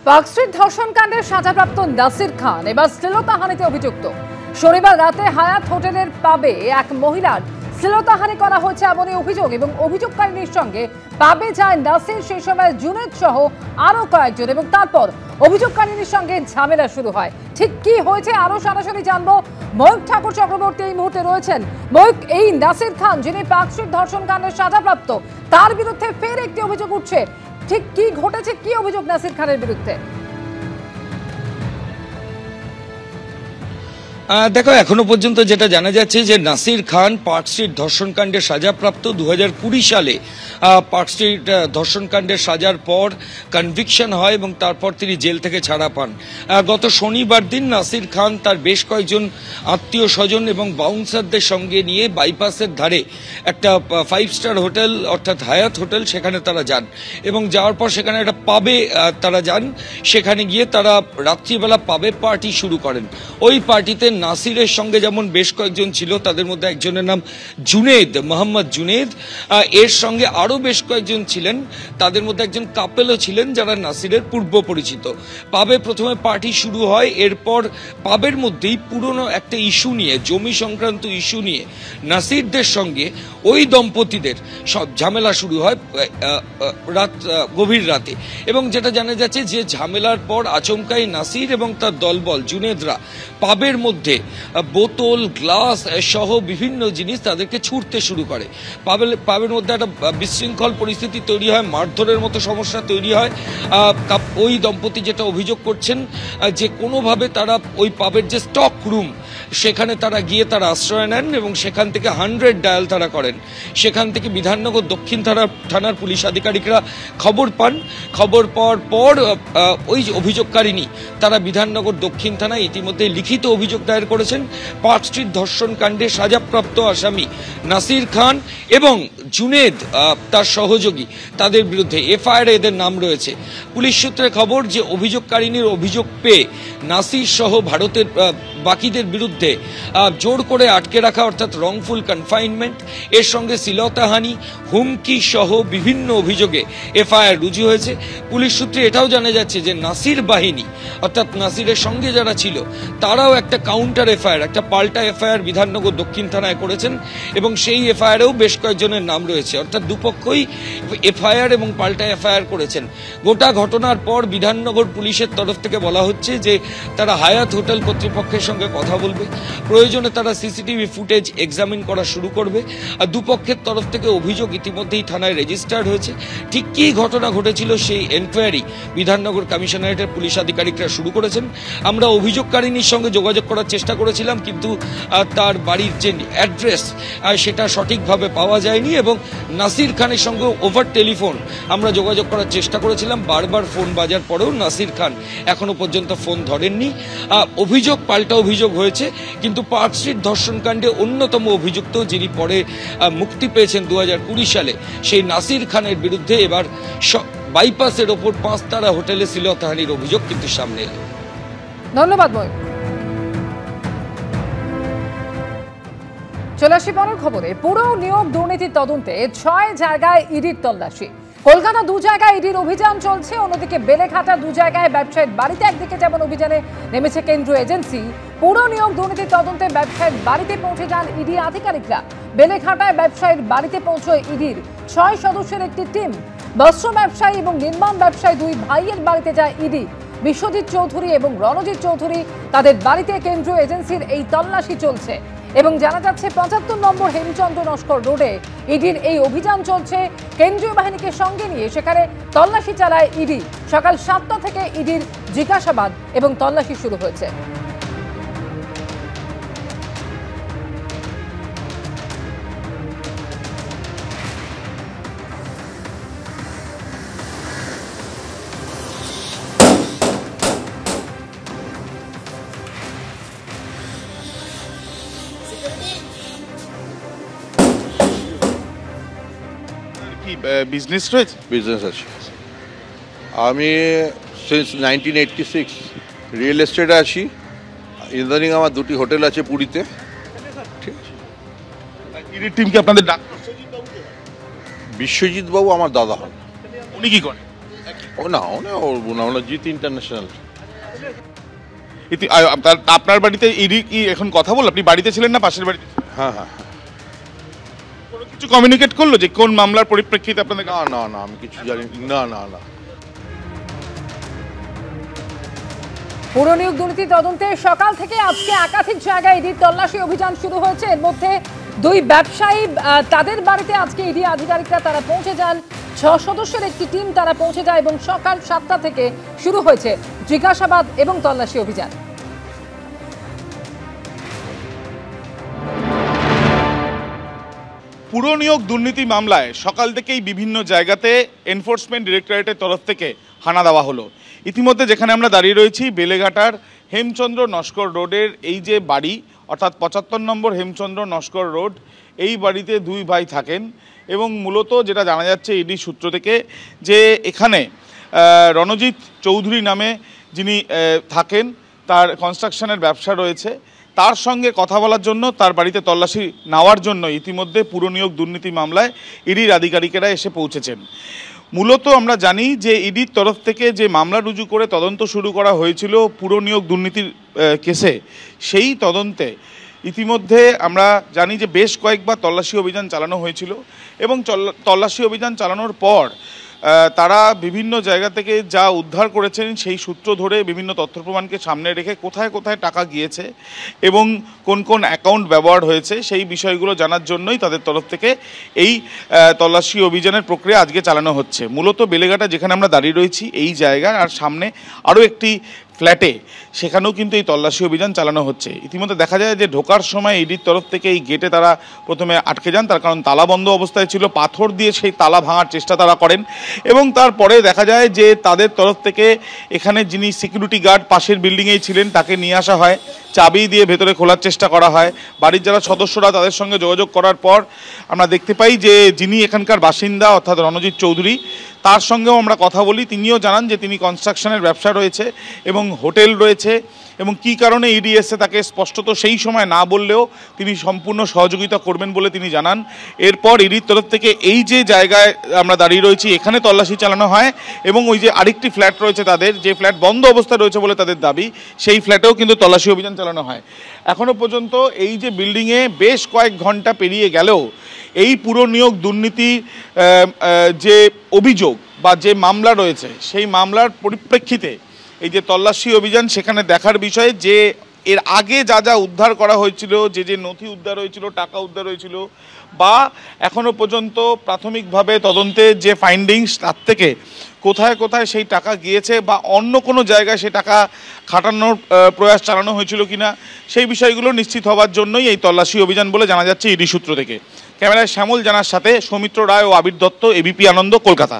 Park Street ধর্ষণকাণ্ডে সাজাপ্রাপ্ত নাসির খান এবার শ্লীলতাহানিতে অভিযুক্ত। শনিবার রাতে হায়াত হোটেলের পাবে এক মহিলার শ্লীলতাহানি করা হয়েছে এমনই অভিযোগ এবং অভিযোগকারিনীর সঙ্গে পাবে যায় নাসির, সেই সময় জুনেদ সহ আরো কয়েকজন এবং তারপর অভিযোগকারিনীর সঙ্গে ঝামেলা শুরু হয়। ঠিক কি হয়েছে আরো সরাসরি জানবো। ময়ূক ঠাকুর চক্রবর্তী এই মুহূর্তে রয়েছেন। ময়ূক, এই নাসির খান যিনি পার্কস্ট্রিট ধর্ষণকাণ্ডের সাজাপ্রাপ্ত, তার বিরুদ্ধে ফের একটি অভিযোগ উঠছে। ঠিক কি ঘটেছে, কি অভিযোগ নাসির খানের বিরুদ্ধে? দেখো, এখনো পর্যন্ত যেটা জানা যাচ্ছে যে নাসির খান পার্কস্ট্রিট ধর্ষণকাণ্ডে সাজাপ্রাপ্ত। 2020 সালে পার্কস্ট্রিট ধর্ষণকাণ্ডের সাজার পর কনভিকশন হয় এবং তারপর তিনি জেল থেকে ছাড়া পান। গত শনিবার দিন নাসির খান তার বেশ কয়েকজন আত্মীয় স্বজন এবং বাউন্সারদের সঙ্গে নিয়ে বাইপাসের ধারে একটা 5 স্টার হোটেল অর্থাৎ হায়াত হোটেল, সেখানে তারা যান এবং যাওয়ার পর সেখানে একটা পাবে তারা যান। সেখানে গিয়ে তারা রাত্রিবেলা পাবে পার্টি শুরু করেন। ওই পার্টিতে নাসিরের সঙ্গে যেমন বেশ কয়েকজন ছিল, তাদের মধ্যে একজনের নাম জুনেদ, মোহাম্মদ জুনেদ। এর সঙ্গে আরো বেশ কয়েকজন ছিলেন, তাদের মধ্যে একজন কাপেলও ছিলেন যারা নাসিরের পূর্ব পরিচিত। পাবে প্রথমে পার্টি শুরু হয়, এরপর পাবের মধ্যেই পুরনো একটা ইস্যু নিয়ে, জমি সংক্রান্ত ইস্যু নিয়ে নাসিরদের সঙ্গে ওই দম্পতিদের সব ঝামেলা শুরু হয় গভীর রাতে। এবং যেটা জানা যাচ্ছে যে ঝামেলার পর আচমকাই নাসির এবং তার দলবল জুনেদরা পাবের মধ্যে বোতল, গ্লাস সহ বিভিন্ন জিনিস তাদেরকে ছুঁড়তে শুরু করে। পাবের মধ্যে একটা বিশৃঙ্খল পরিস্থিতি তৈরি হয়, মারধরের মতো সমস্যা তৈরি হয়। ওই দম্পতি যেটা অভিযোগ করছেন যে কোনোভাবে তারা ওই পাবের যে স্টক রুম, সেখানে তারা গিয়ে তারা আশ্রয় নেন এবং সেখান থেকে 100 ডায়াল তারা করেন। সেখান থেকে বিধাননগর দক্ষিণ থানার পুলিশ আধিকারিকরা খবর পান। খবর পাওয়ার পর ওই অভিযোগকারিনী তারা বিধাননগর দক্ষিণ থানায় ইতিমধ্যে লিখিত অভিযোগ দায়ের করেছেন। পার্কস্ট্রিট ধর্ষণকাণ্ডে সাজাপ্রাপ্ত আসামি নাসির খান এবং জুনেদ তার সহযোগী, তাদের বিরুদ্ধে এফআইআর এদের নাম রয়েছে। পুলিশ সূত্রে খবর যে অভিযোগকারিনীর অভিযোগ পেয়ে নাসির সহ ভারতের বাকিদের বিরুদ্ধে জোর করে আটকে রাখা অর্থাৎ রংফুল কনফাইনমেন্ট, এর সঙ্গে শ্লীলতাহানি, হুমকি সহ বিভিন্ন অভিযোগে এফআইআর রুজু হয়েছে। পুলিশ সূত্রে এটাও জানা যাচ্ছে যে নাসির বাহিনী অর্থাৎ নাসিরের সঙ্গে যারা ছিল তারাও একটা কাউন্টার এফআইআর, একটা পাল্টা এফআইআর বিধাননগর দক্ষিণ থানায় করেছেন এবং সেই এফআইআরেও বেশ কয়েকজনের নাম রয়েছে। অর্থাৎ দুপক্ষই এফআইআর এবং পাল্টা এফআইআর করেছেন। গোটা ঘটনার পর বিধাননগর পুলিশের তরফ থেকে বলা হচ্ছে যে তারা হায়াত হোটেল কর্তৃপক্ষের সঙ্গে কথা বলবে, প্রয়োজনে তারা সিসিটিভি ফুটেজ এক্সামিন করা শুরু করবে। আর দুপক্ষের তরফ থেকে অভিযোগ ইতিমধ্যেই থানায় রেজিস্টার্ড হয়েছে। ঠিক কী ঘটনা ঘটেছিল সেই এনকোয়ারি বিধাননগর কমিশনারেটের পুলিশ আধিকারিকরা শুরু করেছেন। আমরা অভিযোগকারিনীর সঙ্গে যোগাযোগ করার চেষ্টা করেছিলাম, কিন্তু তার বাড়ির যে অ্যাড্রেস সেটা সঠিকভাবে পাওয়া যায়নি এবং নাসির খানের সঙ্গে ওভার টেলিফোন আমরা যোগাযোগ করার চেষ্টা করেছিলাম। বারবার ফোন বাজার পরেও নাসির খান এখনো পর্যন্ত ফোন ধরেননি। অভিযোগ পাল্টা অভিযোগ হয়েছে, কিন্তু পার্কস্ট্রিট ধর্ষণকাণ্ডে অন্যতম অভিযুক্ত যিনি পরে মুক্তি পেয়েছেন 2020 সালে, সেই নাসির খানের বিরুদ্ধে এবার বাইপাসের ওপর 5 তারা হোটেলে শ্লীলতাহানির অভিযোগ কিন্তু সামনে এলো। ধন্যবাদ ময়ূক। চলে আসি পরের খবরে। পুরো নিয়োগ দুর্নীতির তদন্তে 6 জায়গায় ইডির তল্লাশি। কলকাতা 2 জায়গায় ইডির অভিযান চলছে, অন্যদিকে বেলেঘাটা 2 জায়গায় ব্যবসায়ীর বাড়িতে একদিকে যেমন অভিযানে নেমেছে কেন্দ্রীয় এজেন্সি, পুরো নিয়োগ দুর্নীতির তদন্তে ব্যবসায়ীর বাড়িতে পৌঁছে যান ইডি আধিকারিকরা। বেলেঘাটায় ব্যবসায়ীর বাড়িতে পৌঁছয় ইডির 6 সদস্যের একটি টিম। বস্ত্র ব্যবসায়ী এবং নির্মাণ ব্যবসায়ী 2 ভাইয়ের বাড়িতে যায় ইডি। বিশ্বজিৎ চৌধুরী এবং রণজিৎ চৌধুরী, তাদের বাড়িতে কেন্দ্রীয় এজেন্সির এই তল্লাশি চলছে এবং জানা যাচ্ছে 75 নম্বর হেমচন্দ্র নস্কর রোডে ইডির এই অভিযান চলছে। কেন্দ্রীয় বাহিনীকে সঙ্গে নিয়ে সেখানে তল্লাশি চালায় ইডি। সকাল 7টা থেকে ইডির জিজ্ঞাসাবাদ এবং তল্লাশি শুরু হয়েছে। কি বিজনেস রয়েছে? বিজনেস আছে। আমি সিন্স 1986 রিয়েল এস্টেটে আছি। ইদানিং আমার 2টি হোটেল আছে পুরীতে। ঠিক আছে। ইডির টিম কি আপনাদের ডাক? বিশ্বজিৎ বাবু আমার দাদা হন। উনি কি করেন? না জিত ইন্টারন্যাশনাল। আপনার বাড়িতে ইডি কি এখন কথা বল? আপনি বাড়িতে ছিলেন না পাশের বাড়িতে? হ্যাঁ, কোনো কিছু কমিউনিকেট করলো যে কোন মামলার পরিপ্রেক্ষিতে আপনাদের? না আমি কিছু জানি না। পুর নিয়োগ দুর্নীতি তদন্তে সকাল থেকে আজকে একাধিক জায়গায় ইডির তল্লাশি অভিযান শুরু হয়েছে। এর মধ্যে দুই ব্যবসায়ী, তাদের বাড়িতে আজকে ইডি আধিকারিকরা তারা পৌঁছে যান। 6 সদস্যের একটি টিম তারা পৌঁছে যায় এবং সকাল 7টা থেকে শুরু হয়েছে জিজ্ঞাসাবাদ এবং তল্লাশি অভিযান। পুর নিয়োগ দুর্নীতি মামলায় সকাল থেকেই বিভিন্ন জায়গাতে এনফোর্সমেন্ট ডিরেক্টরেটের তরফ থেকে হানা দেওয়া হলো। ইতিমধ্যে যেখানে আমরা দাঁড়িয়ে রয়েছি বেলেঘাটার হেমচন্দ্র নস্কর রোডের এই যে বাড়ি, অর্থাৎ 75 নম্বর হেমচন্দ্র নস্কর রোড, এই বাড়িতে দুই ভাই থাকেন এবং মূলত যেটা জানা যাচ্ছে ইডি সূত্র থেকে যে এখানে রণজিৎ চৌধুরী নামে যিনি থাকেন, তার কনস্ট্রাকশনের ব্যবসা রয়েছে, তার সঙ্গে কথা বলার জন্য তার বাড়িতে তল্লাশি নেওয়ার জন্য ইতিমধ্যে পুর নিয়োগ দুর্নীতি মামলায় ইডির আধিকারিকেরা এসে পৌঁছেছেন। মূলত আমরা জানি যে ইডির তরফ থেকে যে মামলা রুজু করে তদন্ত শুরু করা হয়েছিল পুর নিয়োগ দুর্নীতির কেসে, সেই তদন্তে ইতিমধ্যে আমরা জানি যে বেশ কয়েকবার তল্লাশি অভিযান চালানো হয়েছিল এবং তল্লাশি অভিযান চালানোর পর তারা বিভিন্ন জায়গা থেকে যা উদ্ধার করেছেন সেই সূত্র ধরে বিভিন্ন তথ্য প্রমাণকে সামনে রেখে কোথায় কোথায় টাকা গিয়েছে এবং কোন কোন অ্যাকাউন্ট ব্যবহার হয়েছে সেই বিষয়গুলো জানার জন্যই তাদের তরফ থেকে এই তল্লাশি অভিযানের প্রক্রিয়া আজকে চালানো হচ্ছে। মূলত বেলেঘাটা যেখানে আমরা দাঁড়িয়ে রয়েছি এই জায়গার আর সামনে আরও একটি ফ্ল্যাটে, সেখানেও কিন্তু এই তল্লাশি অভিযান চালানো হচ্ছে। ইতিমধ্যে দেখা যায় যে ঢোকার সময় ইডির তরফ থেকে এই গেটে তারা প্রথমে আটকে যান, তার কারণ তালা বন্ধ অবস্থায় ছিল। পাথর দিয়ে সেই তালা ভাঙার চেষ্টা তারা করেন এবং তারপরে দেখা যায় যে তাদের তরফ থেকে এখানে যিনি সিকিউরিটি গার্ড পাশের বিল্ডিংয়েই ছিলেন তাকে নিয়ে আসা হয়, চাবি দিয়ে ভেতরে খোলার চেষ্টা করা হয়। বাড়ির যারা সদস্যরা তাদের সঙ্গে যোগাযোগ করার পর আমরা দেখতে পাই যে যিনি এখানকার বাসিন্দা অর্থাৎ রণজিৎ চৌধুরী, তার সঙ্গেও আমরা কথা বলি। তিনিও জানান যে তিনি কনস্ট্রাকশনের ব্যবসা রয়েছে এবং হোটেল রয়েছে এবং কী কারণে ইডি এসে তাকে স্পষ্টত সেই সময় না বললেও তিনি সম্পূর্ণ সহযোগিতা করবেন বলে তিনি জানান। এরপর ইডির তরফ থেকে এই যে জায়গায় আমরা দাঁড়িয়ে রয়েছি এখানে তল্লাশি চালানো হয় এবং ওই যে আরেকটি ফ্ল্যাট রয়েছে তাদের, যে ফ্ল্যাট বন্ধ অবস্থায় রয়েছে বলে তাদের দাবি, সেই ফ্ল্যাটেও কিন্তু তল্লাশি অভিযান চালানো হয়। এখনও পর্যন্ত এই যে বিল্ডিংয়ে বেশ কয়েক ঘন্টা পেরিয়ে গেলেও এই পুর নিয়োগ দুর্নীতি যে অভিযোগ বা যে মামলা রয়েছে সেই মামলার পরিপ্রেক্ষিতে এই যে তল্লাশি অভিযান, সেখানে দেখার বিষয় যে এর আগে যা যা উদ্ধার করা হয়েছিল, যে নথি উদ্ধার হয়েছিল, টাকা উদ্ধার হয়েছিল, বা এখনও পর্যন্ত প্রাথমিকভাবে তদন্তে যে ফাইন্ডিংস, তার থেকে কোথায় কোথায় সেই টাকা গিয়েছে বা অন্য কোনো জায়গায় সেই টাকা খাটানোর প্রয়াস চালানো হয়েছিল কিনা, সেই বিষয়গুলো নিশ্চিত হওয়ার জন্যই এই তল্লাশি অভিযান বলে জানা যাচ্ছে ইডি সূত্র থেকে। ক্যামেরায় শ্যামল জানার সাথে সৌমিত্র রায় ও আবির দত্ত, এবিপি আনন্দ, কলকাতা।